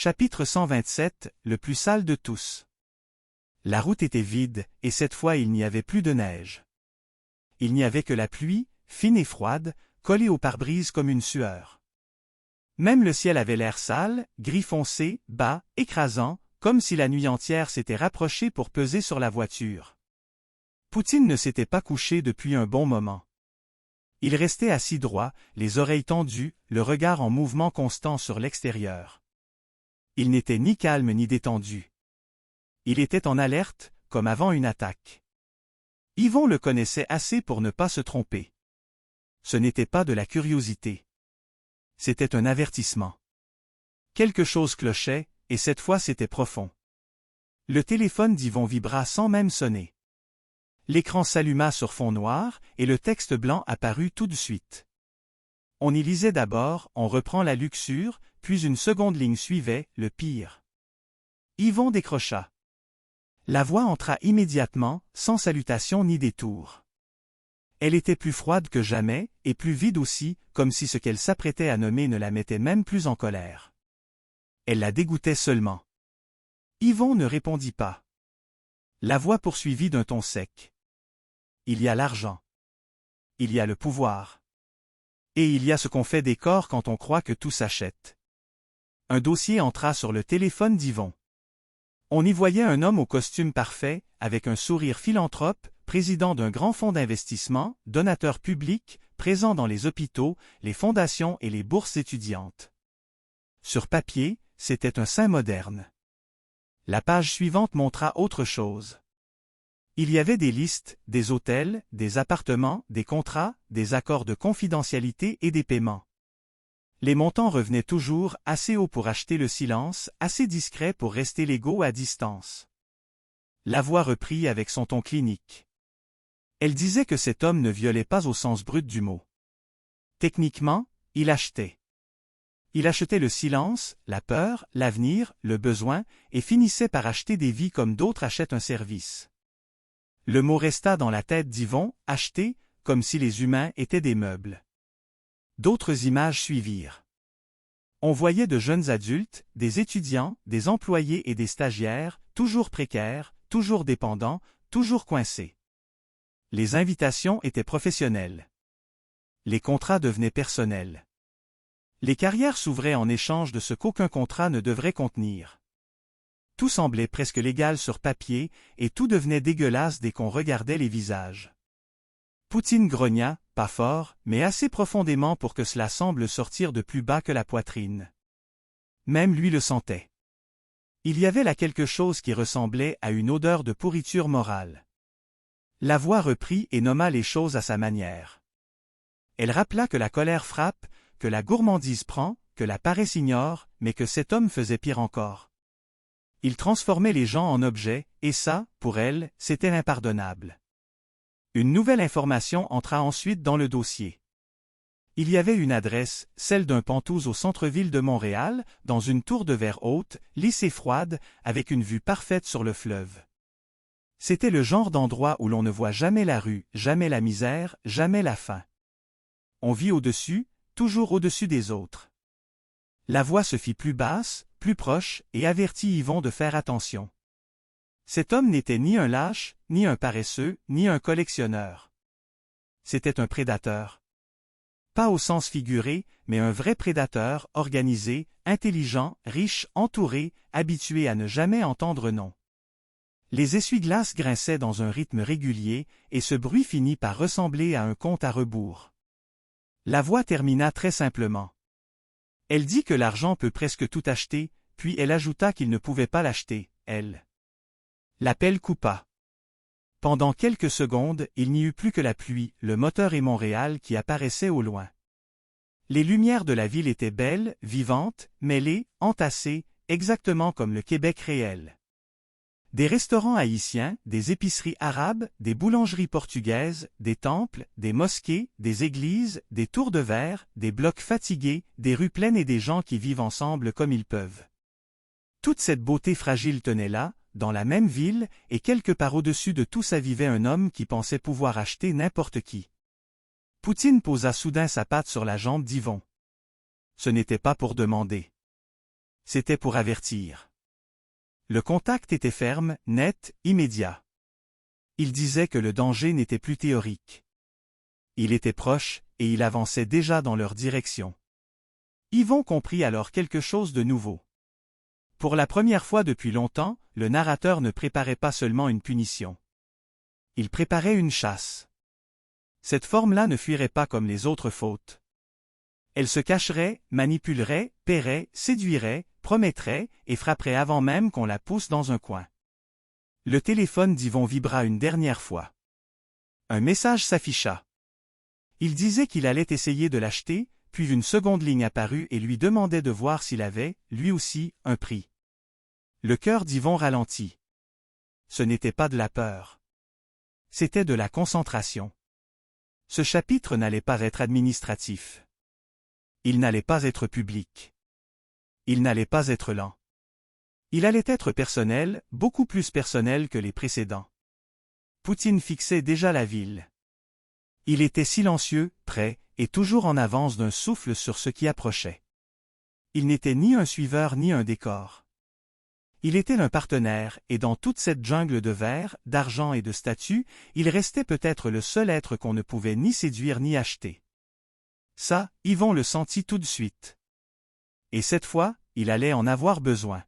Chapitre 127, le plus sale de tous. La route était vide, et cette fois il n'y avait plus de neige. Il n'y avait que la pluie, fine et froide, collée au pare-brise comme une sueur. Même le ciel avait l'air sale, gris foncé, bas, écrasant, comme si la nuit entière s'était rapprochée pour peser sur la voiture. Poutine ne s'était pas couché depuis un bon moment. Il restait assis droit, les oreilles tendues, le regard en mouvement constant sur l'extérieur. Il n'était ni calme ni détendu. Il était en alerte, comme avant une attaque. Yvon le connaissait assez pour ne pas se tromper. Ce n'était pas de la curiosité. C'était un avertissement. Quelque chose clochait, et cette fois c'était profond. Le téléphone d'Yvon vibra sans même sonner. L'écran s'alluma sur fond noir, et le texte blanc apparut tout de suite. On y lisait d'abord, on reprend la luxure, puis une seconde ligne suivait, le pire. Yvon décrocha. La voix entra immédiatement, sans salutation ni détour. Elle était plus froide que jamais, et plus vide aussi, comme si ce qu'elle s'apprêtait à nommer ne la mettait même plus en colère. Elle la dégoûtait seulement. Yvon ne répondit pas. La voix poursuivit d'un ton sec. Il y a l'argent. Il y a le pouvoir. Et il y a ce qu'on fait des corps quand on croit que tout s'achète. Un dossier entra sur le téléphone d'Yvon. On y voyait un homme au costume parfait, avec un sourire philanthrope, président d'un grand fonds d'investissement, donateur public, présent dans les hôpitaux, les fondations et les bourses étudiantes. Sur papier, c'était un saint moderne. La page suivante montra autre chose. Il y avait des listes, des hôtels, des appartements, des contrats, des accords de confidentialité et des paiements. Les montants revenaient toujours assez haut pour acheter le silence, assez discret pour rester légaux à distance. La voix reprit avec son ton clinique. Elle disait que cet homme ne violait pas au sens brut du mot. Techniquement, il achetait. Il achetait le silence, la peur, l'avenir, le besoin, et finissait par acheter des vies comme d'autres achètent un service. Le mot resta dans la tête d'Yvon, acheter, comme si les humains étaient des meubles. D'autres images suivirent. On voyait de jeunes adultes, des étudiants, des employés et des stagiaires, toujours précaires, toujours dépendants, toujours coincés. Les invitations étaient professionnelles. Les contrats devenaient personnels. Les carrières s'ouvraient en échange de ce qu'aucun contrat ne devrait contenir. Tout semblait presque légal sur papier, et tout devenait dégueulasse dès qu'on regardait les visages. Poutine grogna, pas fort, mais assez profondément pour que cela semble sortir de plus bas que la poitrine. Même lui le sentait. Il y avait là quelque chose qui ressemblait à une odeur de pourriture morale. La voix reprit et nomma les choses à sa manière. Elle rappela que la colère frappe, que la gourmandise prend, que la paresse ignore, mais que cet homme faisait pire encore. Il transformait les gens en objets, et ça, pour elle, c'était l'impardonnable. Une nouvelle information entra ensuite dans le dossier. Il y avait une adresse, celle d'un Pantouse au centre-ville de Montréal, dans une tour de verre haute, lisse et froide, avec une vue parfaite sur le fleuve. C'était le genre d'endroit où l'on ne voit jamais la rue, jamais la misère, jamais la faim. On vit au-dessus, toujours au-dessus des autres. La voix se fit plus basse, plus proche, et avertit Yvon de faire attention. Cet homme n'était ni un lâche, ni un paresseux, ni un collectionneur. C'était un prédateur. Pas au sens figuré, mais un vrai prédateur, organisé, intelligent, riche, entouré, habitué à ne jamais entendre non. Les essuie-glaces grinçaient dans un rythme régulier, et ce bruit finit par ressembler à un compte à rebours. La voix termina très simplement. Elle dit que l'argent peut presque tout acheter, puis elle ajouta qu'il ne pouvait pas l'acheter, elle. L'appel coupa. Pendant quelques secondes, il n'y eut plus que la pluie, le moteur et Montréal qui apparaissaient au loin. Les lumières de la ville étaient belles, vivantes, mêlées, entassées, exactement comme le Québec réel. Des restaurants haïtiens, des épiceries arabes, des boulangeries portugaises, des temples, des mosquées, des églises, des tours de verre, des blocs fatigués, des rues pleines et des gens qui vivent ensemble comme ils peuvent. Toute cette beauté fragile tenait là, dans la même ville, et quelque part au-dessus de tout ça vivait un homme qui pensait pouvoir acheter n'importe qui. Poutine posa soudain sa patte sur la jambe d'Yvon. Ce n'était pas pour demander. C'était pour avertir. Le contact était ferme, net, immédiat. Il disait que le danger n'était plus théorique. Il était proche, et il avançait déjà dans leur direction. Yvon comprit alors quelque chose de nouveau. Pour la première fois depuis longtemps, le narrateur ne préparait pas seulement une punition. Il préparait une chasse. Cette forme-là ne fuirait pas comme les autres fautes. Elle se cacherait, manipulerait, paierait, séduirait, promettrait et frapperait avant même qu'on la pousse dans un coin. Le téléphone d'Yvon vibra une dernière fois. Un message s'afficha. Il disait qu'il allait essayer de l'acheter, puis une seconde ligne apparut et lui demandait de voir s'il avait, lui aussi, un prix. Le cœur d'Yvon ralentit. Ce n'était pas de la peur. C'était de la concentration. Ce chapitre n'allait pas être administratif. Il n'allait pas être public. Il n'allait pas être lent. Il allait être personnel, beaucoup plus personnel que les précédents. Poutine fixait déjà la ville. Il était silencieux, prêt, et toujours en avance d'un souffle sur ce qui approchait. Il n'était ni un suiveur ni un décor. Il était un partenaire, et dans toute cette jungle de verre, d'argent et de statues, il restait peut-être le seul être qu'on ne pouvait ni séduire ni acheter. Ça, Yvon le sentit tout de suite. Et cette fois, il allait en avoir besoin.